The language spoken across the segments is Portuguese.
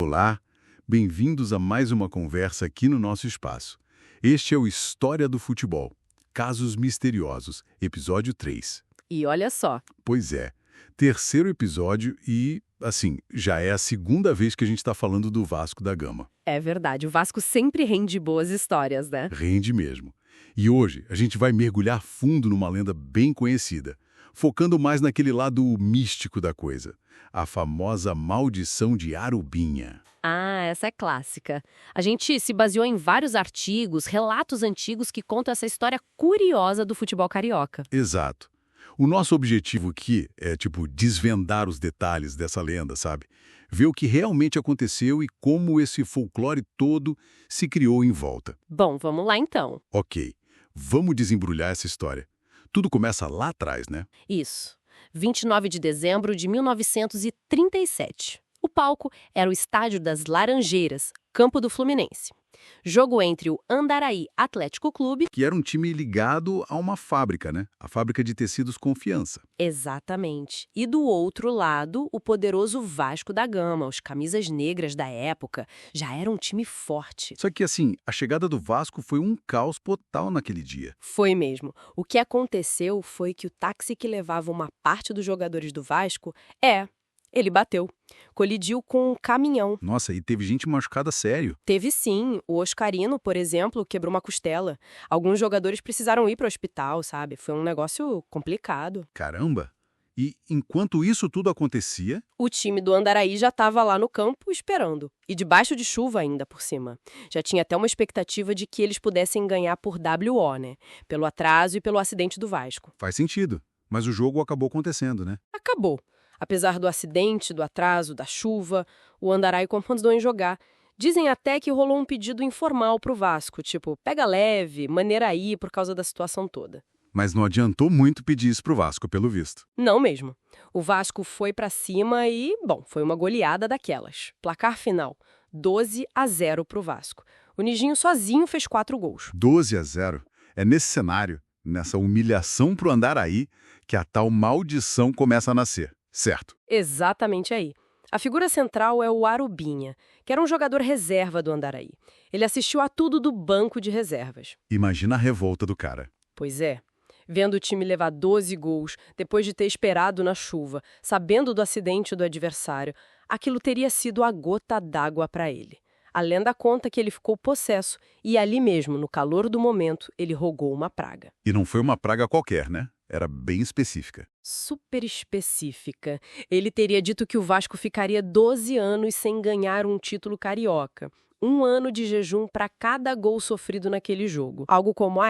Olá, bem-vindos a mais uma conversa aqui no nosso espaço. Este é o História do Futebol, Casos Misteriosos, episódio 3. E olha só, Pois é, terceiro episódio e, assim, já é a segunda vez que a gente está falando do Vasco da Gama. é verdade, o Vasco sempre rende boas histórias, né? Rende mesmo. E hoje a gente vai mergulhar fundo numa lenda bem conhecida, focando mais naquele lado místico da coisa, a famosa maldição de Arubinha. Ah, essa é clássica. A gente se baseou em vários artigos, relatos antigos que contam essa história curiosa do futebol carioca. Exato. O nosso objetivo aqui é, desvendar os detalhes dessa lenda, sabe? Ver o que realmente aconteceu e como esse folclore todo se criou em volta. Bom, vamos lá então. Ok, vamos desembrulhar essa história. Tudo começa lá atrás, né? Isso. 29 de dezembro de 1937. O palco era o Estádio das Laranjeiras, campo do Fluminense. Jogo entre o Andaraí Atlético Clube. Que era um time ligado a uma fábrica, né? A fábrica de tecidos Confiança. Exatamente. E do outro lado, o poderoso Vasco da Gama, os camisas negras da época. Já era um time forte. Só que, assim, a chegada do Vasco foi um caos total naquele dia. Foi mesmo. O que aconteceu foi que o táxi que levava uma parte dos jogadores do Vasco, ele bateu. Colidiu com um caminhão. Nossa, e teve gente machucada sério. Teve sim. O Oscarino, por exemplo, quebrou uma costela. Alguns jogadores precisaram ir para o hospital, sabe? Foi um negócio complicado. Caramba! E enquanto isso tudo acontecia, O time do Andaraí já estava lá no campo esperando. E debaixo de chuva ainda por cima. Já tinha até uma expectativa de que eles pudessem ganhar por WO, né? Pelo atraso e pelo acidente do Vasco. faz sentido. Mas o jogo acabou acontecendo, né? Acabou. Apesar do acidente, do atraso, da chuva, o Andaraí concordou em jogar. Dizem até que rolou um pedido informal pro Vasco, tipo, pega leve, maneira aí por causa da situação toda. Mas não adiantou muito pedir isso pro Vasco, pelo visto. Não mesmo. O Vasco foi pra cima e, bom, foi uma goleada daquelas. Placar final, 12-0 pro Vasco. O Nijinho sozinho fez 4 gols. 12-0. É nesse cenário, nessa humilhação pro Andaraí, que a tal maldição começa a nascer. Certo. Exatamente aí. A figura central é o Arubinha, que era um jogador reserva do Andaraí. Ele assistiu a tudo do banco de reservas. Imagina a revolta do cara. Pois é. Vendo o time levar 12 gols, depois de ter esperado na chuva, sabendo do acidente do adversário, aquilo teria sido a gota d'água para ele. A lenda conta que ele ficou possesso e ali mesmo, no calor do momento, ele rogou uma praga. E não foi uma praga qualquer, né? Era bem específica. Super específica. Ele teria dito que o Vasco ficaria 12 anos sem ganhar um título carioca. 1 ano de jejum para cada gol sofrido naquele jogo. Algo como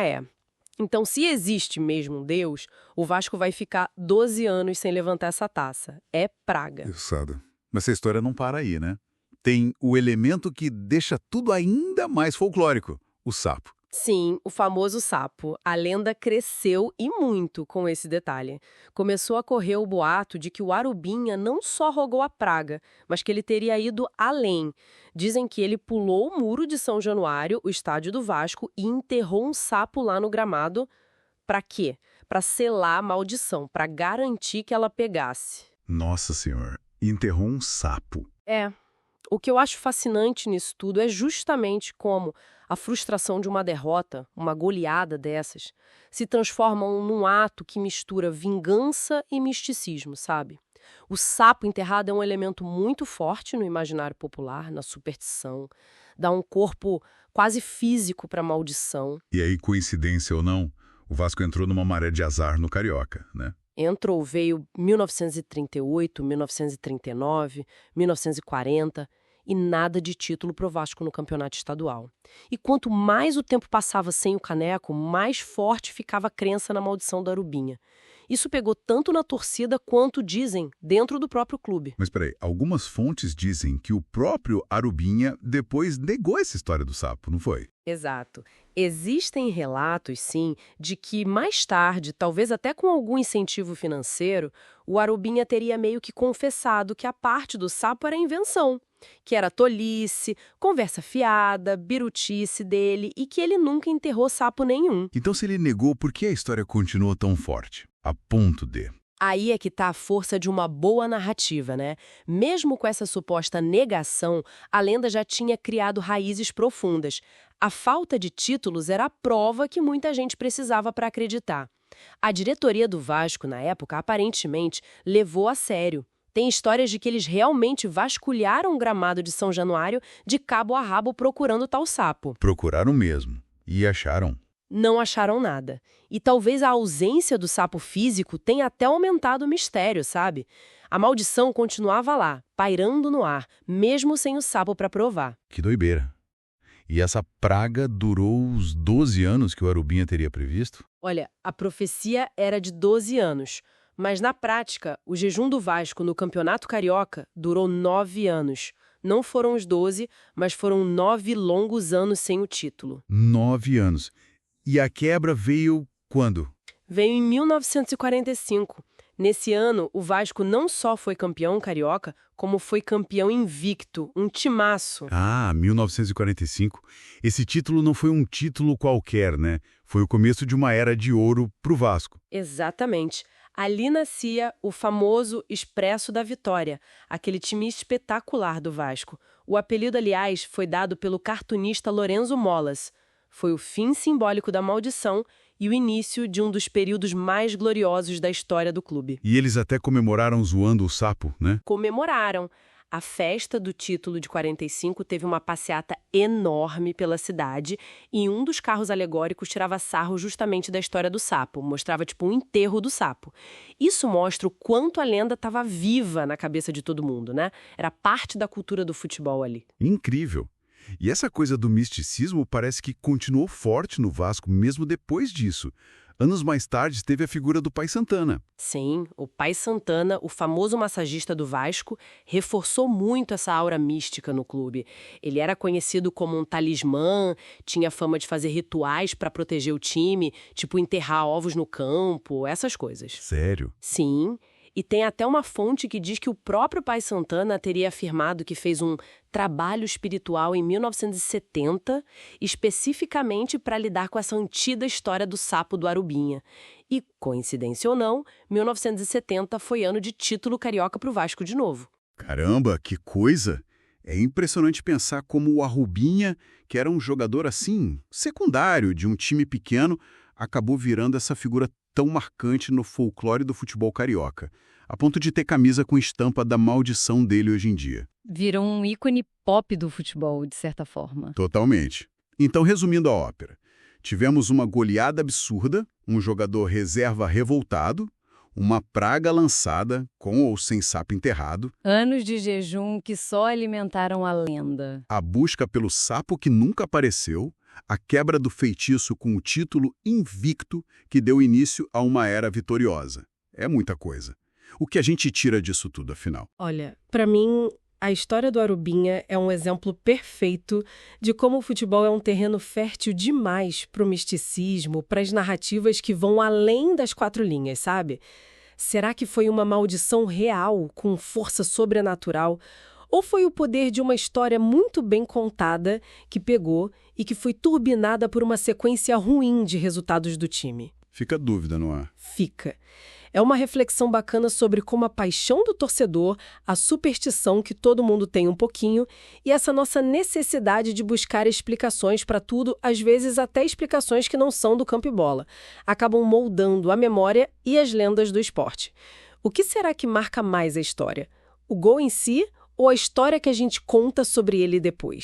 Então, se existe mesmo um Deus, o Vasco vai ficar 12 anos sem levantar essa taça. É praga. Exato. Mas essa história não para aí, né? Tem o elemento que deixa tudo ainda mais folclórico, o sapo. Sim, o famoso sapo. A lenda cresceu e muito com esse detalhe. Começou a correr o boato de que o Arubinha não só rogou a praga, mas que ele teria ido além. Dizem que ele pulou o muro de São Januário, o estádio do Vasco, e enterrou um sapo lá no gramado. Pra quê? Pra selar a maldição, pra garantir que ela pegasse. Nossa Senhora, enterrou um sapo. O que eu acho fascinante nisso tudo é justamente como a frustração de uma derrota, uma goleada dessas, se transformam num ato que mistura vingança e misticismo, sabe? O sapo enterrado é um elemento muito forte no imaginário popular, na superstição, dá um corpo quase físico para a maldição. E aí, coincidência ou não, o Vasco entrou numa maré de azar no Carioca, né? Veio 1938, 1939, 1940 e nada de título pro Vasco no campeonato estadual. E quanto mais o tempo passava sem o caneco, mais forte ficava a crença na maldição da Arubinha. Isso pegou tanto na torcida quanto, dizem, dentro do próprio clube. Mas peraí, algumas fontes dizem que o próprio Arubinha depois negou essa história do sapo, não foi? Exato. Existem relatos, sim, de que mais tarde, talvez até com algum incentivo financeiro, o Arubinha teria meio que confessado que a parte do sapo era invenção, que era tolice, conversa fiada, birutice dele e que ele nunca enterrou sapo nenhum. Então, se ele negou, por que a história continuou tão forte? A ponto de... Aí é que tá a força de uma boa narrativa, né? Mesmo com essa suposta negação, a lenda já tinha criado raízes profundas. A falta de títulos era a prova que muita gente precisava para acreditar. A diretoria do Vasco, na época, aparentemente levou a sério. Tem histórias de que eles realmente vasculharam o gramado de São Januário de cabo a rabo procurando tal sapo. Procuraram mesmo. E acharam. Não acharam nada. E talvez a ausência do sapo físico tenha até aumentado o mistério, sabe? A maldição continuava lá, pairando no ar, mesmo sem o sapo para provar. Que doideira. E essa praga durou os 12 anos que o Arubinha teria previsto? Olha, a profecia era de 12 anos, mas na prática, o jejum do Vasco no Campeonato Carioca durou 9 anos. Não foram os 12, mas foram 9 longos anos sem o título. 9 anos. E a quebra veio quando? Veio em 1945. Nesse ano, o Vasco não só foi campeão carioca, como foi campeão invicto, um timaço. 1945. Esse título não foi um título qualquer, né? Foi o começo de uma era de ouro pro Vasco. Exatamente. Ali nascia o famoso Expresso da Vitória, aquele time espetacular do Vasco. O apelido, aliás, foi dado pelo cartunista Lorenzo Molas. Foi o fim simbólico da maldição e o início de um dos períodos mais gloriosos da história do clube. E eles até comemoraram zoando o sapo, né? Comemoraram. A festa do título de 45 teve uma passeata enorme pela cidade e um dos carros alegóricos tirava sarro justamente da história do sapo, mostrava tipo um enterro do sapo. Isso mostra o quanto a lenda estava viva na cabeça de todo mundo, né? Era parte da cultura do futebol ali. Incrível. E essa coisa do misticismo parece que continuou forte no Vasco mesmo depois disso. Anos mais tarde, teve a figura do Pai Santana. Sim, o Pai Santana, o famoso massagista do Vasco, reforçou muito essa aura mística no clube. Ele era conhecido como um talismã, tinha fama de fazer rituais para proteger o time, tipo enterrar ovos no campo, essas coisas. Sério? Sim, e tem até uma fonte que diz que o próprio Pai Santana teria afirmado que fez um trabalho espiritual em 1970, especificamente para lidar com essa antiga história do sapo do Arubinha. E, coincidência ou não, 1970 foi ano de título carioca para o Vasco de novo. Caramba, que coisa! É impressionante pensar como o Arubinha, que era um jogador assim, secundário de um time pequeno, acabou virando essa figura tão marcante no folclore do futebol carioca, a ponto de ter camisa com estampa da maldição dele hoje em dia. Virou um ícone pop do futebol, de certa forma. Totalmente. Então, resumindo a ópera, tivemos uma goleada absurda, um jogador reserva revoltado, uma praga lançada, com ou sem sapo enterrado, Anos de jejum que só alimentaram a lenda. a busca pelo sapo que nunca apareceu, a quebra do feitiço com o título invicto que deu início a uma era vitoriosa. É muita coisa. O que a gente tira disso tudo, afinal? Olha, para mim, a história do Arubinha é um exemplo perfeito de como o futebol é um terreno fértil demais para o misticismo, para as narrativas que vão além das 4 linhas, sabe? Será que foi uma maldição real, com força sobrenatural? Ou foi o poder de uma história muito bem contada que pegou e que foi turbinada por uma sequência ruim de resultados do time? Fica a dúvida no ar. Fica. É uma reflexão bacana sobre como a paixão do torcedor, a superstição que todo mundo tem um pouquinho e essa nossa necessidade de buscar explicações para tudo, às vezes até explicações que não são do campo e bola, acabam moldando a memória e as lendas do esporte. O que será que marca mais a história? O gol em si ou a história que a gente conta sobre ele depois?